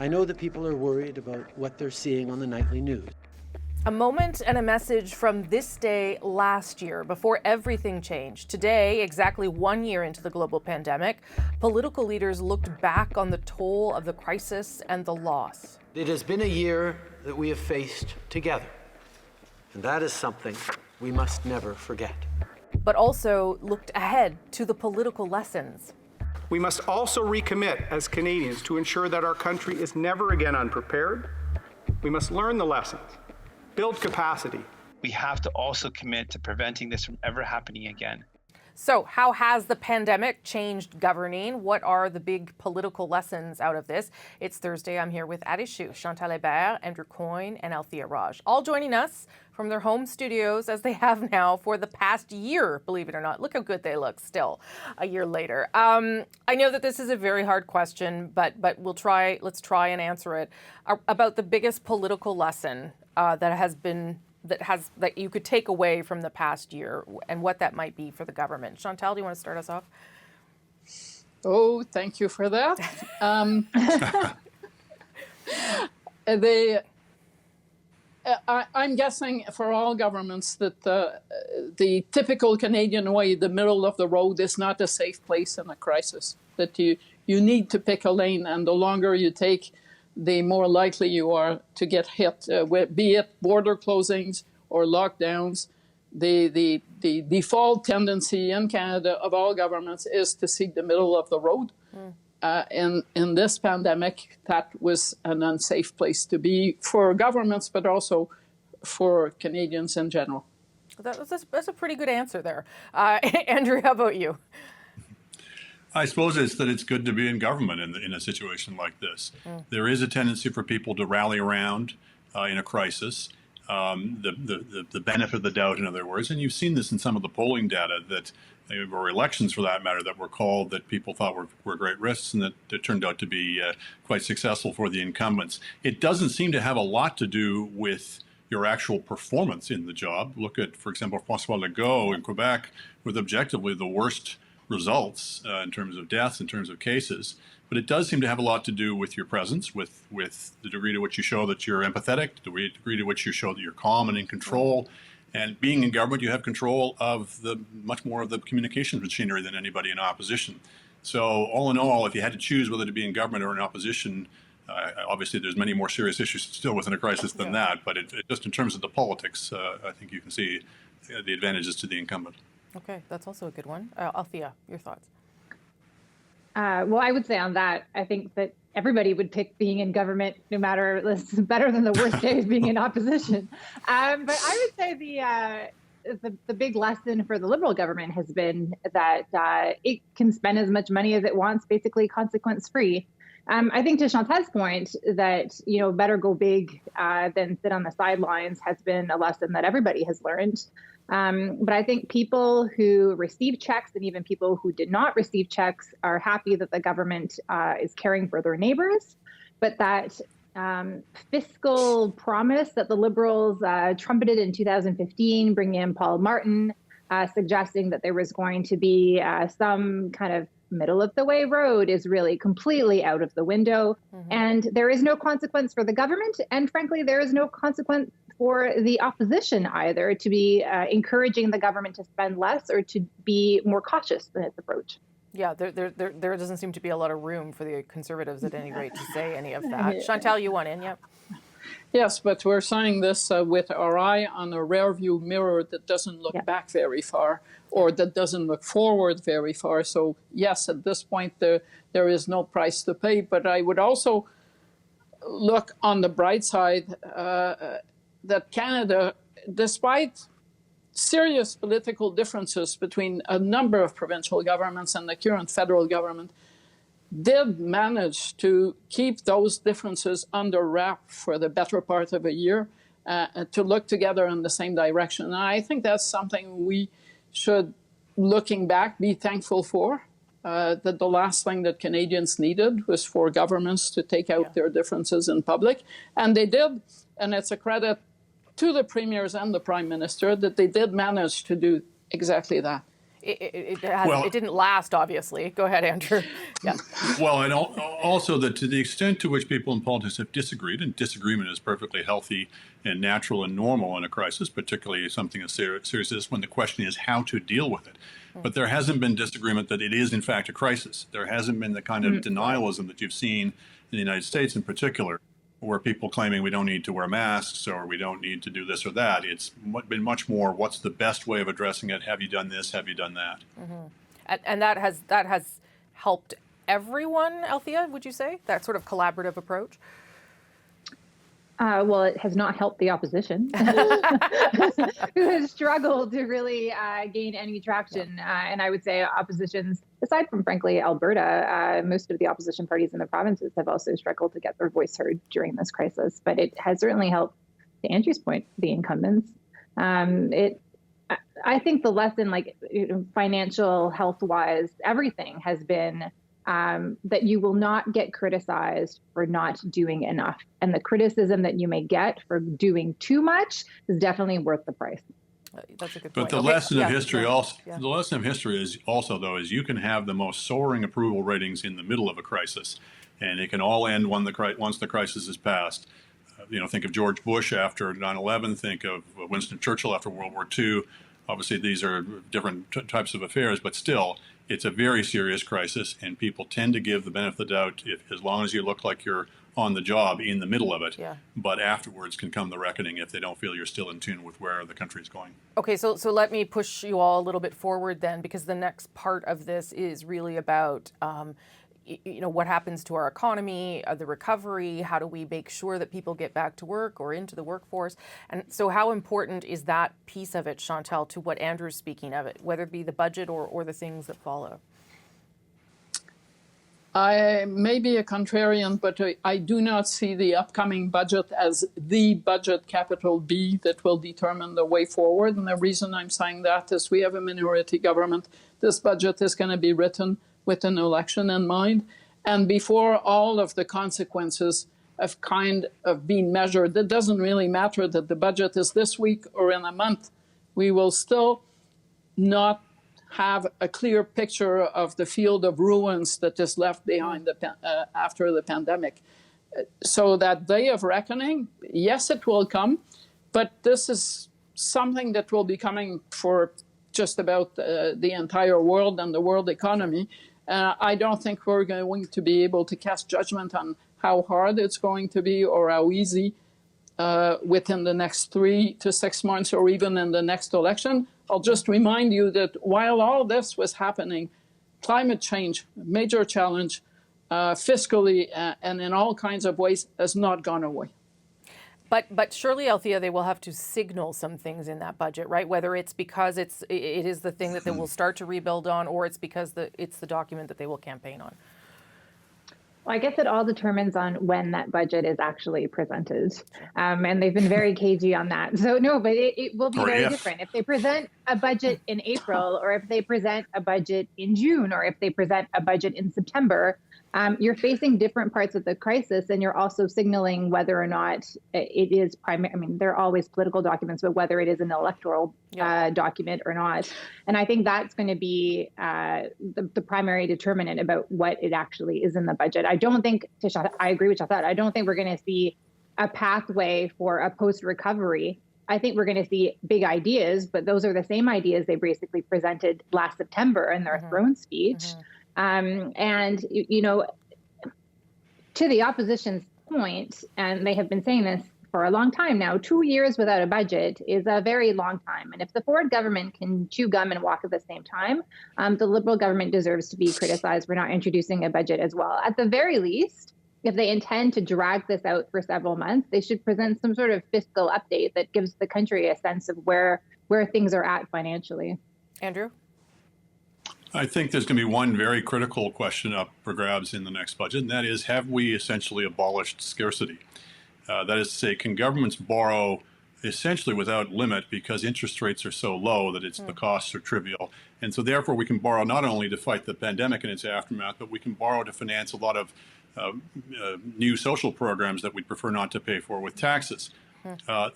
I know that people are worried about what they're seeing on the nightly news. A moment and a message from this day last year, before everything changed. Today, exactly 1 year into the global pandemic, political leaders looked back on the toll of the crisis and the loss. It has been a year that we have faced together, and that is something we must never forget. But also looked ahead to the political lessons. We must also recommit as Canadians to ensure that our country is never again unprepared. We must learn the lessons, build capacity. We have to also commit to preventing this from ever happening again. So how has the pandemic changed governing? What are the big political lessons out of this? It's Thursday. I'm here with Adishu, Chantal Hébert, Andrew Coyne, and Althea Raj, all joining us from their home studios as they have now for the past year, believe it or not. Look how good they look still a year later. I know that this is a very hard question, but let's try and answer it. About the biggest political lesson that you could take away from the past year and what that might be for the government. Chantal, do you want to start us off? Oh, thank you for that. I'm guessing for all governments that the typical Canadian way, the middle of the road, is not a safe place in a crisis. That you need to pick a lane, and the longer you take, the more likely you are to get hit, be it border closings or lockdowns. The default tendency in Canada of all governments is to seek the middle of the road. In this pandemic, that was an unsafe place to be for governments, but also for Canadians in general. That's a pretty good answer there. Andrew, how about you? I suppose it's good to be in government in a situation like this. There is a tendency for people to rally around in a crisis, the benefit of the doubt, in other words. And you've seen this in some of the polling data that, or elections for that matter, that were called that people thought were great risks and that turned out to be quite successful for the incumbents. It doesn't seem to have a lot to do with your actual performance in the job. Look at, for example, François Legault in Quebec with objectively the worst results in terms of deaths, in terms of cases. But it does seem to have a lot to do with your presence, with the degree to which you show that you're empathetic, the degree to which you show that you're calm and in control. And being in government, you have control of much more of the communications machinery than anybody in opposition. So all in all, if you had to choose whether to be in government or in opposition, obviously there's many more serious issues still within a crisis than that. But just in terms of the politics, I think you can see the advantages to the incumbent. Okay, that's also a good one. Althea, your thoughts? Well, I would say on that, I think that everybody would pick being in government, no matter, this is better than the worst days being in opposition. But I would say the big lesson for the Liberal government has been that it can spend as much money as it wants, basically consequence-free. I think to Chantal's point that, better go big than sit on the sidelines has been a lesson that everybody has learned. But I think people who receive checks and even people who did not receive checks are happy that the government is caring for their neighbors. But that fiscal promise that the Liberals trumpeted in 2015, bringing in Paul Martin, suggesting that there was going to be some kind of middle of the way road, is really completely out of the window. And there is no consequence for the government. And frankly, there is no consequence for the opposition either to be encouraging the government to spend less or to be more cautious in its approach. Yeah, there doesn't seem to be a lot of room for the Conservatives at any rate to say any of that. Chantal, you want in? Yep. Yes, but we're saying this with our eye on a rear view mirror that doesn't look back very far, or that doesn't look forward very far. So yes, at this point, there is no price to pay. But I would also look on the bright side that Canada, despite serious political differences between a number of provincial governments and the current federal government, did manage to keep those differences under wrap for the better part of a year, to look together in the same direction. And I think that's something we should, looking back, be thankful for. That the last thing that Canadians needed was for governments to take out their differences in public. And they did, and it's a credit to the premiers and the prime minister that they did manage to do exactly that. It didn't last, obviously. Go ahead, Andrew. Yeah. Well, and also that to the extent to which people in politics have disagreed, and disagreement is perfectly healthy and natural and normal in a crisis, particularly something as serious as this, when the question is how to deal with it. But there hasn't been disagreement that it is in fact a crisis. There hasn't been the kind of denialism that you've seen in the United States in particular, where people claiming we don't need to wear masks or we don't need to do this or that. It's been much more, what's the best way of addressing it? Have you done this? Have you done that? And that has helped everyone, Althea, would you say? That sort of collaborative approach? Well, it has not helped the opposition, who has struggled to really gain any traction. And I would say oppositions, aside from, frankly, Alberta, most of the opposition parties in the provinces have also struggled to get their voice heard during this crisis. But it has certainly helped, to Andrew's point, the incumbents. I think the lesson, financial, health-wise, everything has been that you will not get criticized for not doing enough. And the criticism that you may get for doing too much is definitely worth the price. That's a good point. But the lesson of history the lesson of history is also, though, is you can have the most soaring approval ratings in the middle of a crisis, and it can all end once the crisis is passed. Think of George Bush after 9/11, think of Winston Churchill after World War II. Obviously, these are different types of affairs, but still, it's a very serious crisis, and people tend to give the benefit of the doubt as long as you look like you're on the job in the middle of it. Yeah. But afterwards can come the reckoning if they don't feel you're still in tune with where the country's going. Okay, so let me push you all a little bit forward then, because the next part of this is really about what happens to our economy, the recovery, how do we make sure that people get back to work or into the workforce? And so how important is that piece of it, Chantal, to what Andrew's speaking of it, whether it be the budget or the things that follow? I may be a contrarian, but I do not see the upcoming budget as the budget, capital B, that will determine the way forward. And the reason I'm saying that is we have a minority government. This budget is going to be written with an election in mind. And before all of the consequences have kind of been measured, it doesn't really matter that the budget is this week or in a month. We will still not have a clear picture of the field of ruins that is left behind after the pandemic. So that day of reckoning, yes, it will come, but this is something that will be coming for just about the entire world and the world economy. I don't think we're going to be able to cast judgment on how hard it's going to be or how easy within the next 3 to 6 months or even in the next election. I'll just remind you that while all this was happening, climate change, major challenge, fiscally and in all kinds of ways, has not gone away. But surely, Althea, they will have to signal some things in that budget, right? Whether it's because it is the thing that they will start to rebuild on, or it's because it's the document that they will campaign on. Well, I guess it all determines on when that budget is actually presented. And they've been very cagey on that. So no, but it will be very different. If they present a budget in April, or if they present a budget in June, or if they present a budget in September, you're facing different parts of the crisis, and you're also signaling whether or not it is primary. I mean, they're always political documents, but whether it is an electoral document or not. And I think that's going to be the primary determinant about what it actually is in the budget. I don't think, I agree with Shahzad, I don't think we're going to see a pathway for a post-recovery. I think we're going to see big ideas, but those are the same ideas they basically presented last September in their throne speech. And, to the opposition's point, and they have been saying this for a long time now, 2 years without a budget is a very long time. And if the Ford government can chew gum and walk at the same time, the Liberal government deserves to be criticized for not introducing a budget as well. At the very least, if they intend to drag this out for several months, they should present some sort of fiscal update that gives the country a sense of where things are at financially. Andrew? I think there's going to be one very critical question up for grabs in the next budget, and that is, have we essentially abolished scarcity? That is to say, can governments borrow essentially without limit because interest rates are so low that the costs are trivial? And so therefore we can borrow not only to fight the pandemic and its aftermath, but we can borrow to finance a lot of new social programs that we'd prefer not to pay for with taxes.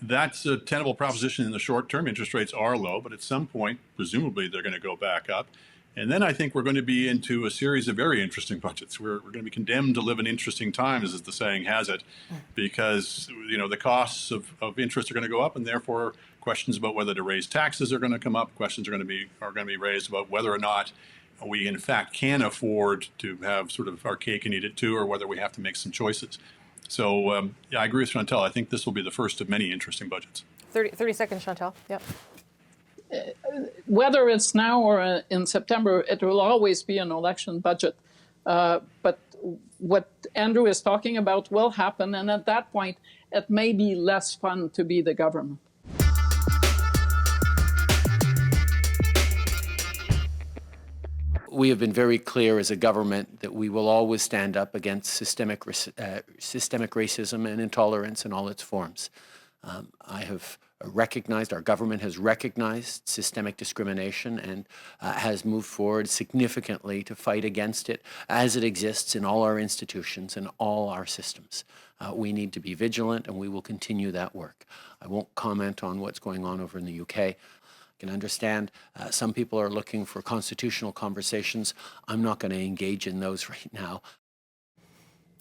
That's a tenable proposition in the short term. Interest rates are low, but at some point, presumably, they're going to go back up. And then I think we're going to be into a series of very interesting budgets. We're going to be condemned to live in interesting times, as the saying has it, because the costs of interest are going to go up, and therefore questions about whether to raise taxes are going to come up. Questions are going to be raised about whether or not we in fact can afford to have sort of our cake and eat it too, or whether we have to make some choices. So I agree with Chantal. I think this will be the first of many interesting budgets. 30 seconds, Chantal. Yep. Whether it's now or in September, it will always be an election budget. But what Andrew is talking about will happen, and at that point, it may be less fun to be the government. We have been very clear as a government that we will always stand up against systemic racism and intolerance in all its forms. I have recognized, our government has recognized systemic discrimination and has moved forward significantly to fight against it as it exists in all our institutions and all our systems. We need to be vigilant, and we will continue that work. I won't comment on what's going on over in the UK. I can understand some people are looking for constitutional conversations. I'm not going to engage in those right now.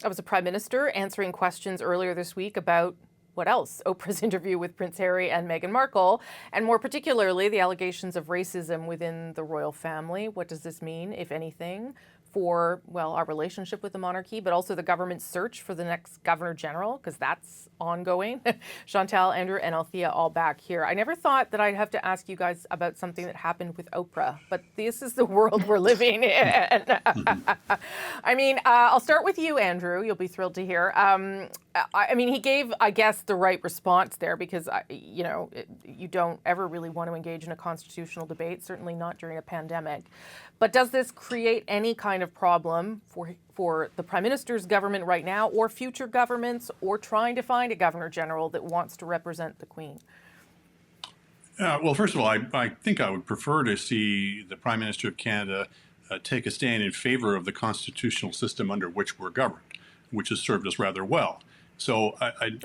I was a Prime Minister answering questions earlier this week about what else? Oprah's interview with Prince Harry and Meghan Markle, and more particularly the allegations of racism within the royal family. What does this mean, if anything, for, well, our relationship with the monarchy, but also the government's search for the next Governor General, because that's ongoing. Chantal, Andrew, and Althea all back here. I never thought that I'd have to ask you guys about something that happened with Oprah, but this is the world we're living in. I mean, I'll start with you, Andrew. You'll be thrilled to hear. I mean, he gave, I guess, the right response there, because, you don't ever really want to engage in a constitutional debate, certainly not during a pandemic. But does this create any kind of problem for the Prime Minister's government right now, or future governments, or trying to find a Governor General that wants to represent the Queen? Well, first of all, I think I would prefer to see the Prime Minister of Canada take a stand in favor of the constitutional system under which we're governed, which has served us rather well. So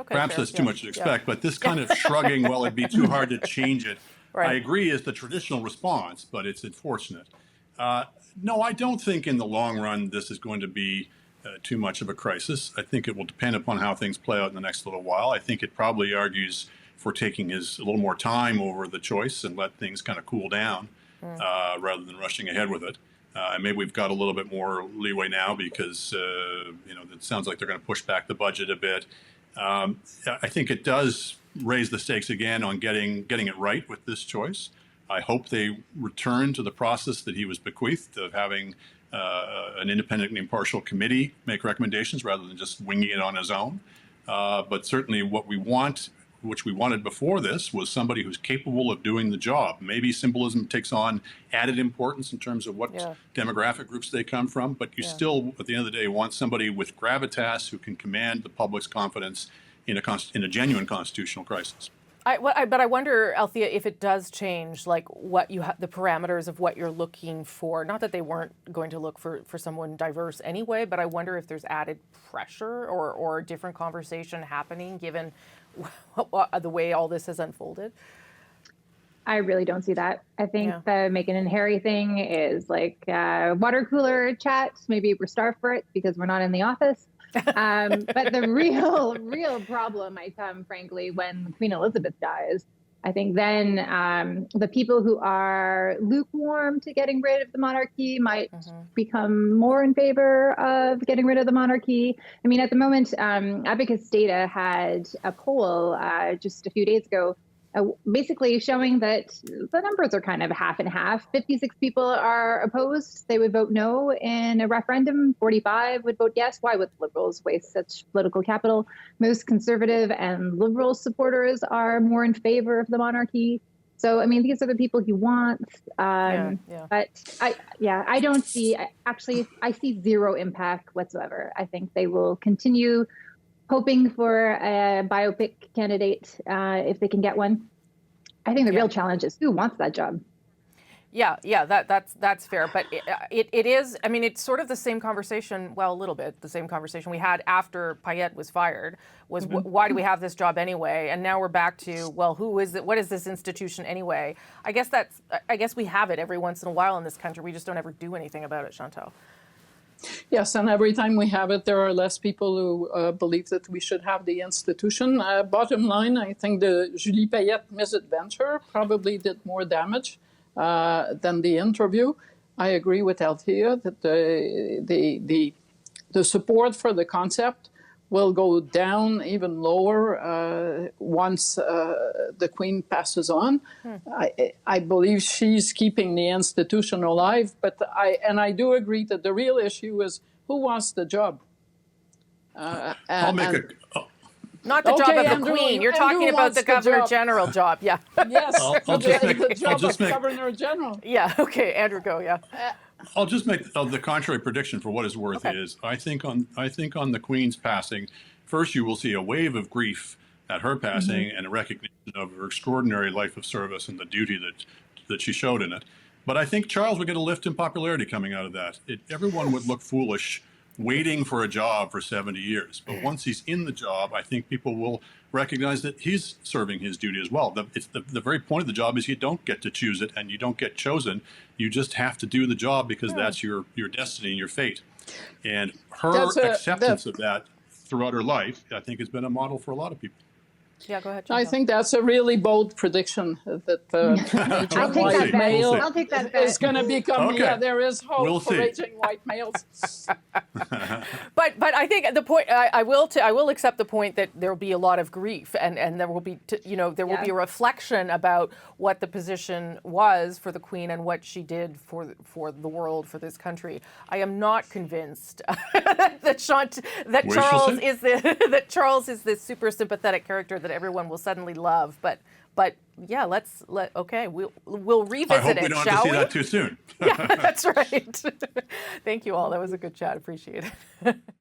perhaps that's too much to expect, but this kind of shrugging, well, it'd be too hard to change it, right, I agree is the traditional response, but it's unfortunate. No, I don't think in the long run this is going to be too much of a crisis. I think it will depend upon how things play out in the next little while. I think it probably argues for taking a little more time over the choice and let things kind of cool down rather than rushing ahead with it. And maybe we've got a little bit more leeway now because, it sounds like they're going to push back the budget a bit. I think it does raise the stakes again on getting it right with this choice. I hope they return to the process that he was bequeathed of having an independent and impartial committee make recommendations rather than just winging it on his own. But certainly what we want, which we wanted before this, was somebody who's capable of doing the job. Maybe symbolism takes on added importance in terms of what demographic groups they come from, but you still, at the end of the day, want somebody with gravitas who can command the public's confidence in a genuine constitutional crisis. But I wonder, Althea, if it does change, like what the parameters of what you're looking for. Not that they weren't going to look for someone diverse anyway, but I wonder if there's added pressure or a different conversation happening given the way all this has unfolded. I really don't see that. I think the Meghan and Harry thing is like water cooler chat. Maybe we're starved for it because we're not in the office. But the real problem might come, frankly, when Queen Elizabeth dies. I think then the people who are lukewarm to getting rid of the monarchy might become more in favor of getting rid of the monarchy. I mean, at the moment, Abacus Data had a poll just a few days ago basically showing that the numbers are kind of half and half. 56 people are opposed. They would vote no in a referendum. 45 would vote yes. Why would Liberals waste such political capital? Most Conservative and Liberal supporters are more in favor of the monarchy. So, I mean, these are the people he wants. But I don't see, I see zero impact whatsoever. I think they will continue hoping for a biopic candidate if they can get one. I think the real challenge is who wants that job. Yeah, that's fair. But it is, I mean, it's sort of the same conversation, well, a little bit, the same conversation we had after Payette was fired, was why do we have this job anyway? And now we're back to, well, who is it? What is this institution anyway? I guess we have it every once in a while in this country. We just don't ever do anything about it, Chantal. Yes, and every time we have it, there are less people who believe that we should have the institution. Bottom line, I think the Julie Payette misadventure probably did more damage than the interview. I agree with Althea that the support for the concept will go down even lower once the Queen passes on. I believe she's keeping the institution alive, but I do agree that the real issue is who wants the job. I'll make a. Not the job of the Andrew, Queen. You're talking Andrew about the wants the Governor job. General job. Yeah. Yes, I'll just make- the job I'll just of make- Governor General. Yeah. Okay, Andrew, go. Yeah. I'll just make the contrary prediction for what it's worth. Okay. Is I think on the Queen's passing, first you will see a wave of grief at her passing and a recognition of her extraordinary life of service and the duty that she showed in it. But I think Charles would get a lift in popularity coming out of that. Everyone would look foolish waiting for a job for 70 years. But once he's in the job, I think people will recognize that he's serving his duty as well. The very point of the job is you don't get to choose it and you don't get chosen. You just have to do the job because that's your destiny and your fate. And her acceptance of that throughout her life, I think, has been a model for a lot of people. Yeah, go ahead, I Chantal. think that's a really bold prediction that I'll take white that male bet. I'll take that bet. is going to become. Okay. Yeah, there is hope We'll for see. raging white males. But I think the point I will accept the point that there will be a lot of grief and there will be there will be a reflection about what the position was for the Queen and what she did for the world, for this country. I am not convinced that Charles is this super sympathetic character that everyone will suddenly love. But yeah, we'll revisit I hope it, we don't shall have to see we? that too soon. Yeah, that's right. Thank you all. That was a good chat. Appreciate it.